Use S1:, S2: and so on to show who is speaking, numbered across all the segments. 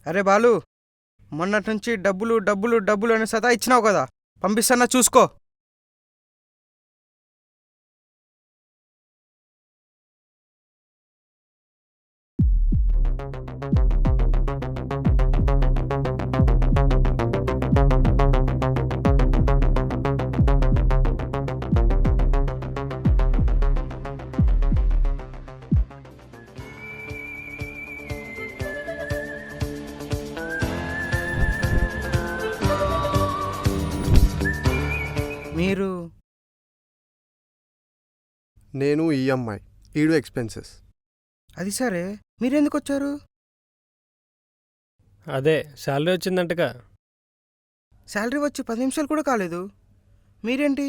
S1: అరే బాలు, మొన్నటి నుంచి డబ్బులు డబ్బులు డబ్బులు అని సతా ఇచ్చినావు కదా, పంపిస్తానా చూసుకో. మీరు
S2: నేను ఈఎంఐ, ఈడు ఎక్స్పెన్సెస్.
S1: అది సరే, మీరెందుకు వచ్చారు?
S3: అదే శాలరీ వచ్చిందంటగా.
S1: శాలరీ వచ్చి 10 నిమిషాలు కూడా కాలేదు. మీరేంటి,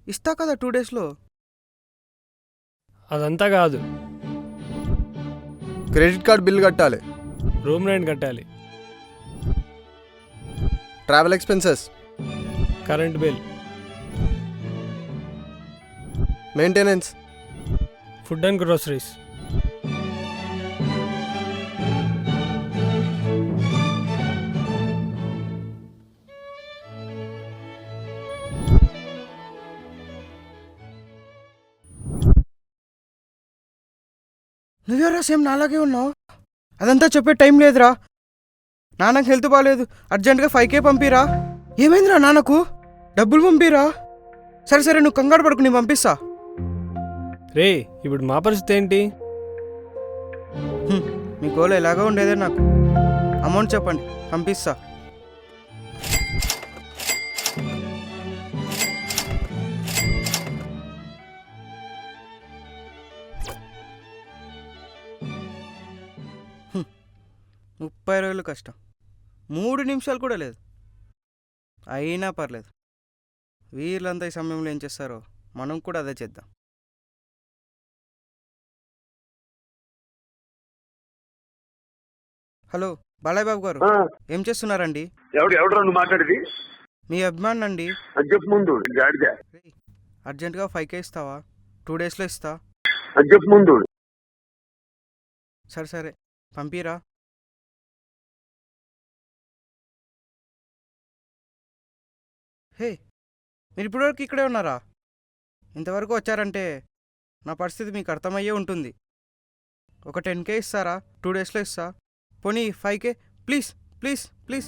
S1: ఇస్తా కదా 2 డేస్లో.
S3: అదంతా కాదు,
S2: క్రెడిట్ కార్డ్ బిల్ కట్టాలి,
S3: రూమ్ రెంట్ కట్టాలి,
S2: travel expenses,
S3: current bill,
S2: maintenance.
S3: Food and groceries.
S1: నువ్వెవరా సేమ్ నాలాగే ఉన్నావు? అదంతా చెప్పే టైం లేదురా. నాన్నకు హెల్త్ బాగాలేదు, అర్జెంటుగా 5K పంపిరా. ఏమైందిరా నాన్నకు? డబ్బులు పంపిరా. సరే సరే, నువ్వు కంగారు పడుకు, నేను పంపిస్తా.
S3: రే, ఇప్పుడు మా పరిస్థితి ఏంటి?
S1: మీ గోల్ ఎలాగో ఉండేదే నాకు. అమౌంట్ చెప్పండి, పంపిస్తా. హ్మ్. 30 రోజులు కష్టం, 3 నిమిషాలు కూడా లేదు. అయినా పర్లేదు, వీళ్ళంతా ఈ సమయంలో ఏం చేస్తారో మనం కూడా అదే చేద్దాం. హలో బాలయ్య బాబు గారు, ఏం చేస్తున్నారండి?
S4: ఎవడు నువ్వు మాట్లాడేది?
S1: మీ అభిమాన్ అండి.
S4: అది చెప్పు ముందు గాడిద.
S1: అర్జెంటుగా 5K ఇస్తావా? 2 డేస్లో ఇస్తా.
S4: అది చెప్పు ముందు.
S1: సరే సరే, పంపిరా. హే, మీరు ఇప్పటివరకు ఇక్కడే ఉన్నారా? ఇంతవరకు వచ్చారంటే నా పరిస్థితి మీకు అర్థమయ్యే ఉంటుంది. ఒక 10K ఇస్తారా? 2 డేస్లో ఇస్తా. పోనీ 5K, ప్లీజ్ ప్లీజ్ ప్లీజ్.